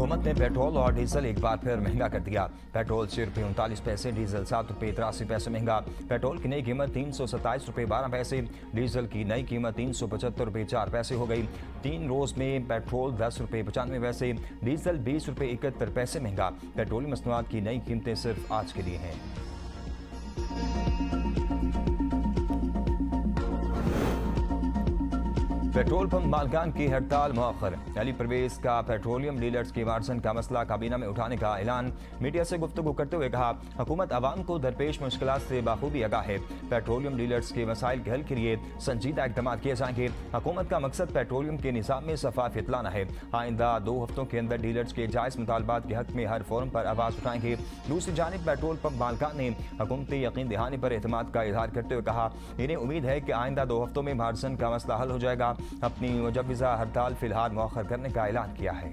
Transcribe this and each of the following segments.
हुकूमत ने पेट्रोल और डीजल एक बार फिर महंगा कर दिया। पेट्रोल ₹6.39, डीजल ₹7.83 महंगा। पेट्रोल की नई कीमत ₹327.12, डीजल की नई कीमत ₹375.04 हो गई। 3 रोज में पेट्रोल ₹10.95, डीजल ₹20.71 महंगा। पेट्रोलियम मसनूआत की नई कीमतें सिर्फ आज के लिए हैं। पेट्रोल पंप मालकान की हड़ताल मौखर। अली परवेज का पेट्रोलियम डीलर्स के मार्जिन का मसला काबीना में उठाने का ऐलान। मीडिया से गुफ्तगू करते हुए कहा, हुकूमत आवाम को दरपेश मुश्किलात से बाखूबी आगाह है। पेट्रोलियम डीलर्स के मसाइल के हल के लिए संजीदा इक़दाम किए जाएंगे। हुकूमत का मकसद पेट्रोलियम के निज़ाम में शफाफियत लाना है। आइंदा 2 हफ्तों के अंदर डीलर्स के जायज़ मुतालबात के हक में हर फोरम पर आवाज़ उठाएंगे। दूसरी जानिब पेट्रोल पंप मालकान ने हुकूमती यकीन दहानी पर एतमाद का इजहार करते हुए कहा, इन्हें उम्मीद है कि आइंदा 2 हफ्तों में मार्जिन का मसला हल हो जाएगा। अपनी मुजव्वज़ा हड़ताल फिलहाल मौखर करने का ऐलान किया है।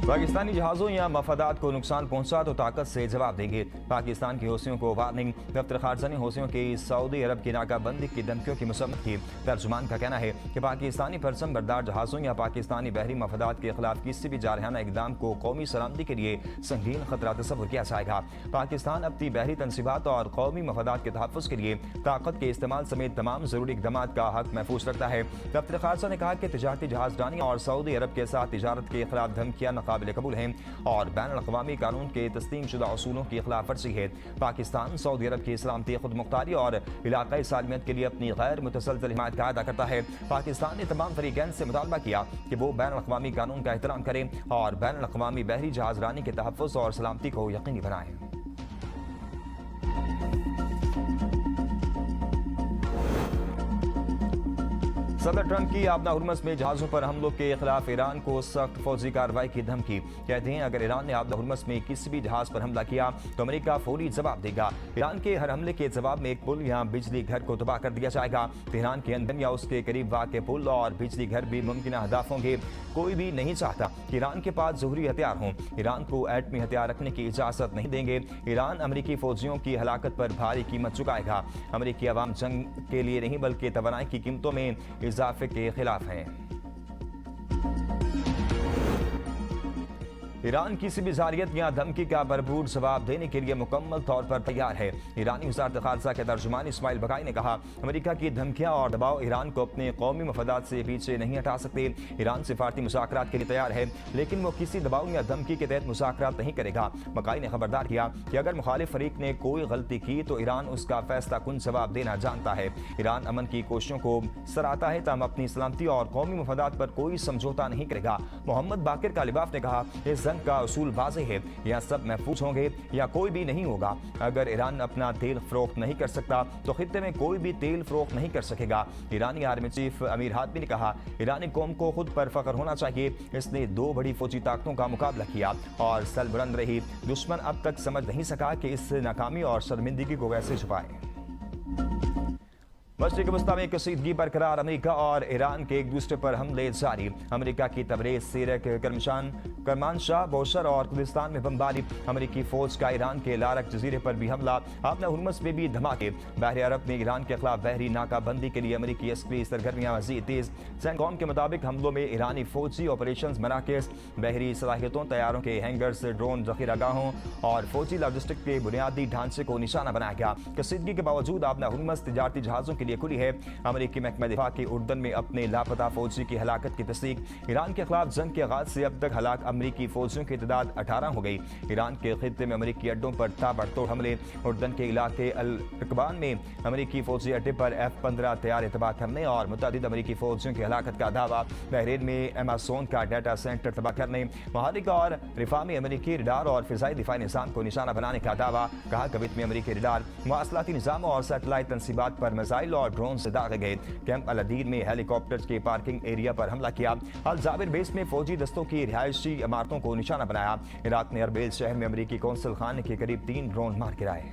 पाकिस्तानी जहाज़ों या मफादात को नुकसान पहुंचा तो ताकत से जवाब देंगे। पाकिस्तान की हौसियों को वार्निंग। दफ्तर खारजा ने हौसियों की सऊदी अरब की नाकाबंदी की धमकियों की मसम्मत की। तर्जुमान का कहना है कि पाकिस्तानी परचम बरदार जहाज़ों या पाकिस्तानी बहरी मफादात के खिलाफ किसी भी जारहाना इकदाम को कौमी सलामती के लिए संगीन खतरा तस्वुर किया जाएगा। पाकिस्तान अपनी बहरी तनसीबात और कौमी मफादात के तहफ़्फ़ुज़ के लिए ताकत के इस्तेमाल समेत तमाम ज़रूरी इक़दाम का हक महफूज रखता है। दफ्तर खारजा ने कहा कि तिजारती जहाज़रानी और सऊदी अरब के साथ तिजारत के खिलाफ धमकियाँ नाकाबिल कबूल हैं और बैनुल-अक़वामी कानून के तस्लीम शुदा उसूलों की खिलाफ वर्जी है। पाकिस्तान सऊदी अरब की सलामती, खुद मुख्तारी और इलाकाई सालमियत के लिए अपनी गैर मुतसलसल हिमायत का अदा करता है। पाकिस्तान ने तमाम फरीकैन से मुतालबा किया कि वो बैनुल-अक़वामी कानून का एहतराम करें और बैनुल-अक़वामी बहरी जहाज़रानी के तहफ़्फ़ुज़ और सलामती को यकीनी बनाएं। सदर ट्रंप की आपना हुर्मस में जहाज़ों पर हमलों के खिलाफ ईरान को सख्त फौजी कार्रवाई की धमकी। कहते हैं अगर ईरान ने आपना हुर्मस में किसी भी जहाज़ पर हमला किया तो अमेरिका फौरी जवाब देगा। ईरान के हर हमले के जवाब में एक पुल या बिजली घर को तबाह कर दिया जाएगा। तेहरान के अंदर या उसके करीब वाक़ पुल और बिजली घर भी मुमकिन हदाफ होंगे। कोई भी नहीं चाहता कि ईरान के पास ज़ोहरी हथियार हों। ईरान को एटमी हथियार रखने की इजाज़त नहीं देंगे। ईरान अमेरिकी फौजियों की हलाकत पर भारी कीमत चुकाएगा। अमेरिकी अवाम जंग के लिए नहीं बल्कि तवानाई की कीमतों में इजाफे के खिलाफ हैं। ईरान किसी भी जारियत या धमकी का भरपूर जवाब देने के लिए मुकम्मल तौर पर तैयार है। ईरानी वज़ारत ख़ारजा के तर्जुमान इस्माइल बकाई ने कहा, अमेरिका की धमकियां और दबाव ईरान को अपने कौमी मफादात से पीछे नहीं हटा सकते। ईरान सिफारती मुज़ाकरात के लिए तैयार है, लेकिन वो किसी दबाव या धमकी के तहत मुज़ाकरात नहीं करेगा। बकाई ने खबरदार किया कि अगर मुखालिफ फरीक ने कोई गलती की तो ईरान उसका फैसला कुन जवाब देना जानता है। ईरान अमन की कोशिशों को सराहता है, तमाम अपनी सलामती और कौमी मफादात पर कोई समझौता नहीं करेगा। मोहम्मद बाकिर कालिबाफ ने कहा, इस का उसूल वाज़ेह है, या सब महफूज होंगे या कोई भी नहीं होगा। अगर ईरान अपना तेल फरोख्त नहीं कर सकता तो खित्ते में कोई भी तेल फरोख्त नहीं कर सकेगा। ईरानी आर्मी चीफ अमीर हातमी ने कहा, ईरानी कौम को खुद पर फख्र होना चाहिए। इसने 2 बड़ी फौजी ताकतों का मुकाबला किया और सल बुलंद रही। दुश्मन अब तक समझ नहीं सका कि इस नाकामी और शर्मिंदगी को कैसे छुपाए। मशरिक़ वस्ता में कशीदगी बरकरार। अमेरिका और ईरान के एक दूसरे पर हमले जारी। अमेरिका की तबरेज़, सीरक, करमानशाह, बोशर और कुर्दिस्तान में बमबारी। अमेरिकी फौज का ईरान के लारक जजीरे पर भी हमला। आपना हुर्मस में भी धमाके। बहर अरब में ईरान के खिलाफ बहरी नाकाबंदी के लिए अमेरिकी अस्करी सरगर्मियां मज़ीद तेज। सेंटकॉम के मुताबिक हमलों में ईरानी फौजी ऑपरेशन मराकज़, बहरी सलाहियतों, तैयारों के हैंगर्स, ड्रोन ज़ख़ीरागाहों और फौजी लॉजिस्टिक के बुनियादी ढांचे को निशाना बनाया गया। कशीदगी के बावजूद आपना हुर्मस तिजारती जहाज़ों के लिए खुली है। अमेरिकी महकमा दिफा के उर्दन में अपने लापता फौजी की हलाकत की तस्दीक। ईरान के खिलाफ जंग के आगाज से अब तक हलाक अमेरिकी फौजियों की तादाद 18 हो गई। ईरान के खित्ते में अमेरिकी अड्डों पर ताबड़तोड़ हमले। उर्दन के इलाके अल रकबान में अमेरिकी फौजी अड्डे पर F-15 तैयार तबाह करने और मुतअद्दिद अमेरिकी फौजियों की हलाकत का दावा। बहरीन में एमाजोन का डाटा सेंटर तबाह करने। महारिक और रिफा में अमेरिकी रडार और फिजाई दिफाई निज़ाम को निशाना बनाने का दावा। कहा, कवित में अमेरिकी रडार, मवासलाती निज़ाम और सैटेलाइट तनसीबात पर मिसाइल और ड्रोन से दागे गए। कैंप अल-अदीर में हेलीकॉप्टर्स के पार्किंग एरिया पर हमला किया। अल जाबिर बेस में फौजी दस्तों की रिहायशी इमारतों को निशाना बनाया। इराक ने अरबेल शहर में अमेरिकी कौंसल खाने के करीब 3 ड्रोन मार गिराए।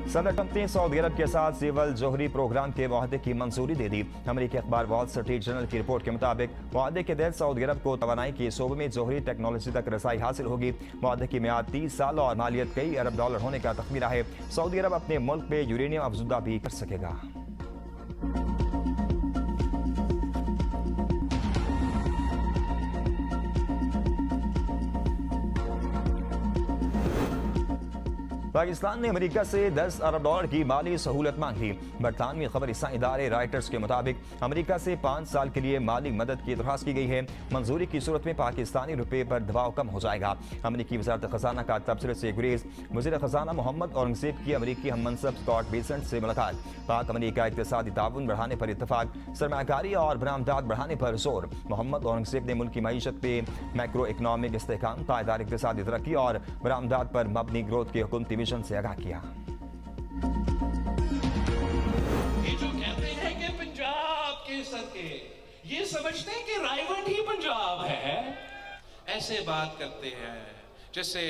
सदर ट्रंप ने सऊदी अरब के साथ सिविल जोहरी प्रोग्राम के मुआहदे की मंजूरी दे दी। अमेरिकी अखबार वॉल स्ट्रीट जर्नल की रिपोर्ट के मुताबिक मुआहदे के तहत सऊदी अरब को तवानाई के शोबे में जोहरी टेक्नोलॉजी तक रसाई हासिल होगी। मुआहदे की मियाद 30 साल और मालियत कई अरब डॉलर होने का तखमीना है। सऊदी अरब अपने मुल्क में यूरेनियम अफजुदा भी कर सकेगा। पाकिस्तान ने अमेरिका से 10 अरब डॉलर की माली सहूलत मांगी। बरतानवी खबर इदारे राइटर्स के मुताबिक अमेरिका से 5 साल के लिए माली मदद की दरख्वास्त की गई है। मंजूरी की सूरत में पाकिस्तानी रुपये पर दबाव कम हो जाएगा। अमेरिकी वजारत खजाना का तबसरे से गुरेज। वज़ीर खजाना मोहम्मद औरंगजेब की अमेरिकी हम मनसब स्कॉट बेसेंट से मुलाकात। पाक अमेरिका इक़्तिसादी ताउन बढ़ाने पर इत्तफाक। सरमायाकारी और बरामदात बढ़ाने पर जोर। मोहम्मद औरंगजेब ने मुल्क की मईशत पे मैक्रो इकनॉमिक इस्तेहकाम, पायदार इक़्तिसादी तरक्की और बरामदात पर मबनी ग्रोथ के हुकूमती मिशन से आगाह किया। ये जो कहते हैं कि पंजाब के सदके, ये समझते हैं कि रायवंड ही पंजाब है। ऐसे बात करते हैं जैसे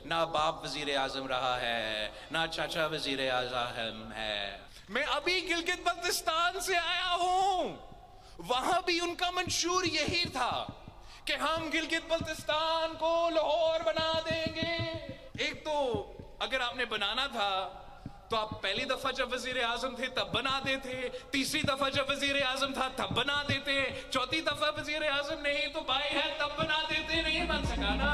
ना बाप वजीर आजम रहा है, ना चाचा वजीर आजम है। मैं अभी गिलगित बल्तिस्तान से आया हूं। वहां भी उनका मंशूर यही था कि हम गिलगित बल्तिस्तान को लाहौर बना देंगे। एक तो अगर आपने बनाना था तो आप पहली दफा जब वजीर आजम थे तब बना देते, तीसरी दफा जब वजीर आजम था तब बना देते, चौथी दफा वजीर आजम नहीं तो भाई है तब बना देते। नहीं बन सका ना।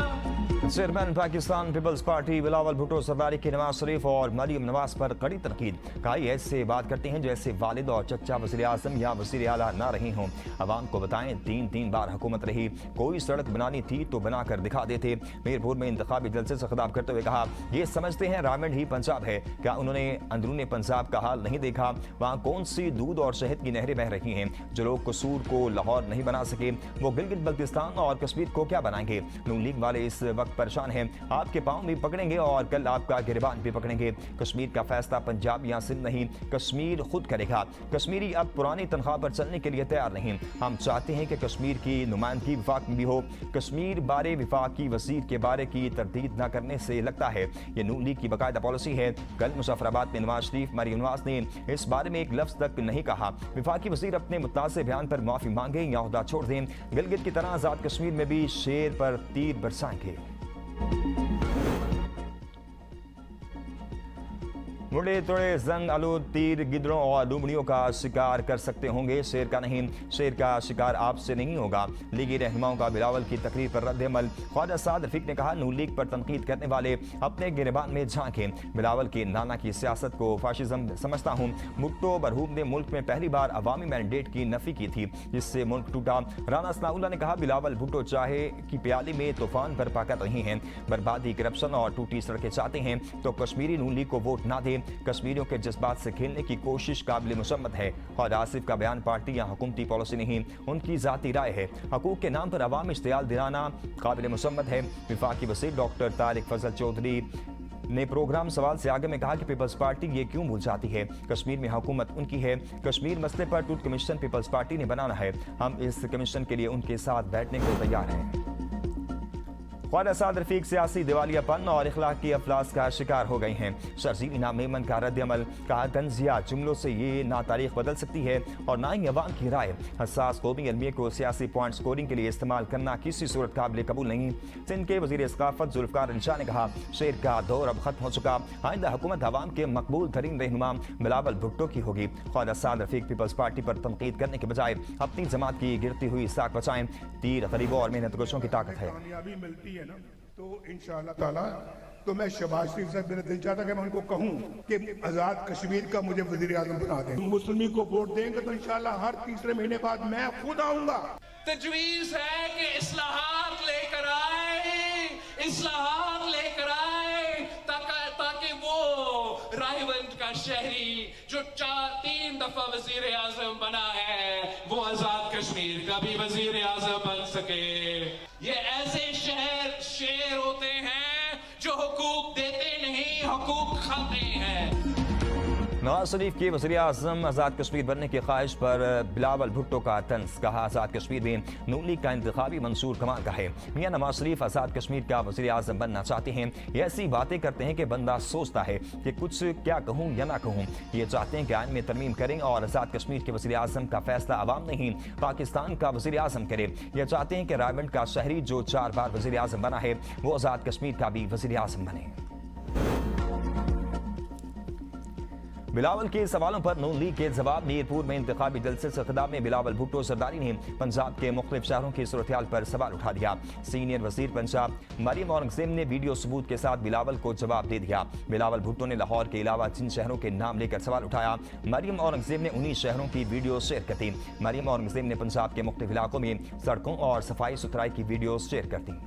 Chairman Pakistan Peoples Party Bilawal Bhutto Zardari की नवाज शरीफ और मरियम नवाज पर कड़ी तनकीद। कहा ऐसे बात करते हैं जैसे वालिद और चचा वज़ीर आज़म या वज़ीर आला ना रहे हों। अवाम को बताएं 3 बार हुकूमत रही, कोई सड़क बनानी थी तो बनाकर दिखा देते। मीरपुर में इंतखाबी जलसे से खिताब करते हुए कहा ये समझते हैं रावंड ही पंजाब है, क्या उन्होंने अंदरूनी पंजाब का हाल नहीं देखा? वहाँ कौन सी दूध और शहद की नहरें बह रही हैं? जो लोग कसूर को लाहौर नहीं बना सके वो गिलगित बल्तिस्तान और कश्मीर को क्या बनाएंगे? नून लीग वाले इस वक्त परेशान हैं, आपके पांव भी पकड़ेंगे और कल आपका गिरबान भी पकड़ेंगे। कश्मीर का फैसला पंजाब या सिंध नहीं, कश्मीर खुद करेगा। कश्मीरी अब पुरानी तनख्वाह पर चलने के लिए तैयार नहीं। हम चाहते हैं कि कश्मीर की नुमाइंदगी विफाक में भी हो। कश्मीर बारे विफाकी वजीर के बारे की तरदीद न करने से लगता है ये नून लीग की बाकायदा पॉलिसी है। कल मुजफ्फराबाद में नवाज शरीफ, मरियम नवाज ने इस बारे में एक लफ्ज तक नहीं कहा। विफाकी वजीर अपने मुतासे बयान पर माफी मांगे या ओहदा छोड़ दें। गिलगित की तरह आजाद कश्मीर में भी शेर पर तीर बरसाएंगे। मुड़े तोड़े जंग आलूद तीर गिदड़ों और लुमड़ियों का शिकार कर सकते होंगे, शेर का नहीं। शेर का शिकार आपसे नहीं होगा। लीगी रहनुमाओं का बिलावल की तकरीर पर रद्द अमल। ख्वाजा साद रफीक ने कहा नून लीग पर तनकीद करने वाले अपने गिरबान में झांकें। बिलावल की नाना की सियासत को फाशिज्म समझता हूँ। भुट्टो बरहूम ने मुल्क में पहली बार अवामी मैंडेट की नफी की थी जिससे मुल्क टूटा। राना सनाउल्लाह ने कहा बिलावल भुट्टो चाहे कि प्याली में तूफान बर्पा कर रही हैं, बर्बादी, करप्शन और टूटी सड़कें चाहते हैं तो कश्मीरी नून लीग को वोट ना दें। कश्मीरियों के जज्बात से खेलने की कोशिश काबिल मुसम्मत है और आसिफ का बयान पार्टी या हुकूमती पॉलिसी नहीं, उनकी जाती राय है। हकूक के नाम पर अवाम इश्तियाल दिलाना काबिल मुसम्मत है। विफाकी वज़ीर डॉक्टर तारिक फजल चौधरी ने प्रोग्राम सवाल से आगे में कहा कि पीपल्स पार्टी ये क्यों भूल जाती है, कश्मीर में हुकूमत उनकी है। कश्मीर मसले पर ट्रूथ कमीशन पीपल्स पार्टी ने बनाना है, हम इस कमीशन के लिए उनके साथ बैठने को तैयार हैं। ख्वाजा साद रफीक सियासी दिवालियापन और इखलाकी अफलास का शिकार हो गए हैं। शर्जील इनाम मेमन का रद्द अमल। कहा तंजिया जुमलों से ये ना तारीख बदल सकती है और ना ही अवाम की राय। हसास कौमी अलमिया को सियासी पॉइंट स्कोरिंग के लिए इस्तेमाल करना किसी सूरत काबिल कबूल नहीं। सिंध के वजीर सकाफत जुल्फकार अली शाह ने कहा शेर का दौर अब खत्म हो चुका, आइंदा हुकूमत अवाम के मकबूल तरीन रहनुमा बिलावल भुट्टो की होगी। ख्वाजा साद रफीक पीपल्स पार्टी पर तनकीद करने के बजाय अपनी जमात की गिरती हुई साख बचाएं। तीर गरीबों और मेहनतकशों की ताकत है। मिलती है ना तो इंशाअल्लाह ताला तो मैं शहबाज शरीफ साहब मेरा दिल चाहता कि मैं उनको कहूं कि आजाद कश्मीर का मुझे वजीर आजम बना दें। मुस्लिम को वोट देंगे तो इंशाअल्लाह हर तीसरे महीने बाद मैं खुद आऊंगा। तजवीज है कि इस्लाहात लेकर आए, इस्लाहात लेकर आए ताकि वो रायवंड का शहरी जो 3 दफा वजीर आजम बना है वो आजाद कश्मीर का भी वजीर आजम बन सके। ये ऐसे शेर होते हैं जो हुकूक देते नहीं, हुकूक खाते हैं। नवाज शरीफ के वज़ीर आज़म आज़ाद कश्मीर बनने की ख्वाहिश पर बिलावल भुट्टो का तंज। कहा आज़ाद कश्मीर में नून लीग का इंतखाबी मंसूर कमाल का है। मियां नवाज शरीफ आज़ाद कश्मीर का वज़ीर आज़म बनना चाहते हैं। ये ऐसी बातें करते हैं कि बंदा सोचता है कि कुछ क्या कहूँ या ना कहूँ। ये चाहते हैं कि आइन में तरमीम करें और आज़ाद कश्मीर के वज़ीर आज़म का फैसला अवाम नहीं पाकिस्तान का वज़ीर आज़म करे। ये चाहते हैं कि रायबंड का शहरी जो 4 बार वज़ीर आज़म बना है वो आज़ाद कश्मीर का भी वज़ीर आज़म बने। बिलावल के सवालों पर नून लीग के जवाब। मीरपुर में इंतखाबी जलसे से खिताब में बिलावल भुट्टो सरदारी ने पंजाब के मुख्तलिफ शहरों की सूरत-ए-हाल पर सवाल उठा दिया। सीनियर वजीर पंजाब मरियम औरंगजेब ने वीडियो सबूत के साथ बिलावल को जवाब दे दिया। बिलावल भुट्टो ने लाहौर के अलावा जिन शहरों के नाम लेकर सवाल उठाया, मरियम औरंगजेब ने उन्हीं शहरों की वीडियो शेयर कर दी। मरियम औरंगजेब ने पंजाब के मुख्तलिफ इलाकों में सड़कों और सफाई सुथराई की वीडियो शेयर कर दी।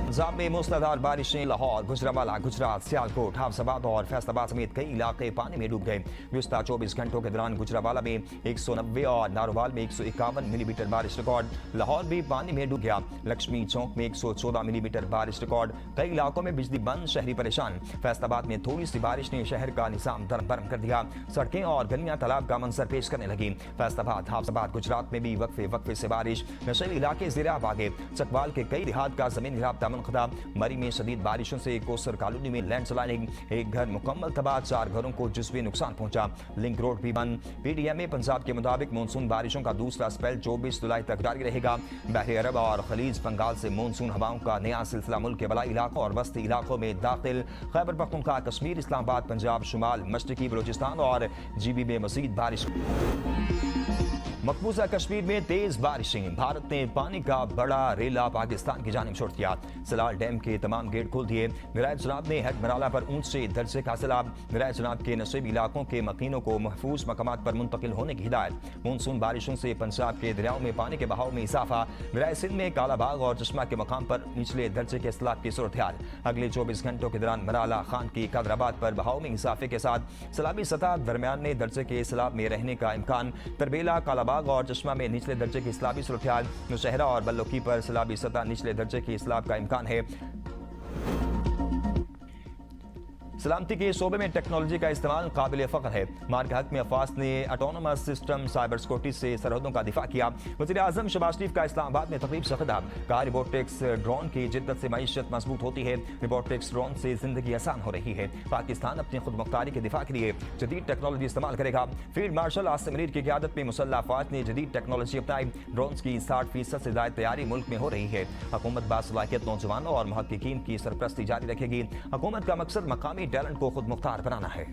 पंजाब में मूसलाधार बारिशें। लाहौर, गुजरांवाला, गुजरात, सियालकोट, हाफजाबाद और फैसलाबाद समेत कई इलाके पानी में डूब गए। गुज़श्ता 24 घंटों के दौरान गुजरांवाला में 190 और नारोवाल में 151 मिलीमीटर बारिश रिकॉर्ड। लाहौर भी पानी में डूब गया। लक्ष्मी चौक में 114 मिलीमीटर बारिश रिकॉर्ड। कई इलाकों में बिजली बंद, शहरी परेशान। फैसलाबाद में थोड़ी सी बारिश ने शहर का निज़ाम दरबरम कर दिया। सड़कें और गलियां तालाब का मंजर पेश करने लगी। फैसलाबाद, हाफजाबाद, गुजरात में भी वक्फे वक्फे से बारिश। नशेबी इलाके ज़ेर-ए-आब आ गए। चकवाल के कई देहात का जमीनी राब्ता मुनक़ता। मरी में शदीद बारिशों से कोसर कॉलोनी में लैंडस्लाइडिंग, एक घर मुकम्मल तबाह, 4 घरों को जुज़वी नुकसान पहुंचा। लिंक रोड भी बंद। पीडीएमए पंजाब के मुताबिक मानसून बारिशों का दूसरा स्पेल 24 जुलाई तक जारी रहेगा। बहरे अरब और खलीज बंगाल से मानसून हवाओं का नया सिलसिला मुल्क के बलाई इलाकों और वस्ती इलाकों में दाखिल। खैबर पख्तूनख्वा, कश्मीर, इस्लामाबाद, पंजाब, शुमाल मशरकी बलूचिस्तान और जीबी में मज़ीद बारिश। मकबूजा कश्मीर में तेज बारिशें। भारत ने पानी का बड़ा रेला पाकिस्तान की जानिब छोड़ दिया। सलाल डैम के तमाम गेट खोल दिए। मीराए जनाब ने हेड मराला पर ऊंचे दर्जे का सैलाब। मीराए जनाब के नशेबी इलाकों के मकीनों को महफूज मकामात पर मुंतकिल होने की हिदायत। मानसून बारिशों से पंजाब के दरियाओं में पानी के बहाव में इजाफा। मीराए सिंध में कालाबाग और चश्मा के मकाम पर निचले दर्जे के सैलाब की सूरत-ए-हाल। अगले 24 घंटों के दौरान मराला, खान की, कादराबाद पर बहाव में इजाफे के साथ सैलाबी सतह दरमियाने दर्जे के सैलाब में रहने का इम्कान। तरबेला, कालाबाग और चश्मा में निचले दर्जे की सैलाबी सूरत-ए-हाल। नौशहरा और बल्लोकी पर सैलाबी सतह निचले दर्जे की सैलाब का इम्कान है। सलामती के शोबे में टेक्नोलॉजी का इस्तेमाल काबिल फ़ख्र है। मार्ग हक में अफवाज ने ऑटोनमस सिस्टम साइबर सिक्योरिटी से सरहदों का दिफा किया। वज़ीर आज़म शहबाज शरीफ का इस्लामाबाद में तकरीब से खिताब। कहा रोबोटिक्स ड्रोन की जिद्दत से मईशत मजबूत होती है। रोबोटिक्स ड्रोन से जिंदगी आसान हो रही है। पाकिस्तान अपनी खुद मुख्तारी के दिफा के लिए जदीद टेक्नोलॉजी इस्तेमाल करेगा। फील्ड मार्शल आसिम मुनीर की क़यादत में मुसल्लह अफवाज ने जदीद टेक्नोलॉजी अपनाई। ड्रोन की 60% से ज़ायद तैयारी मुल्क में हो रही है। हुकूमत बासलाहियत नौजवानों और मुहक्किकीन की सरपरस्ती जारी रखेगी। हुकूमत का मकसद मकामी टैलेंट को खुद मुख्तार बनाना है।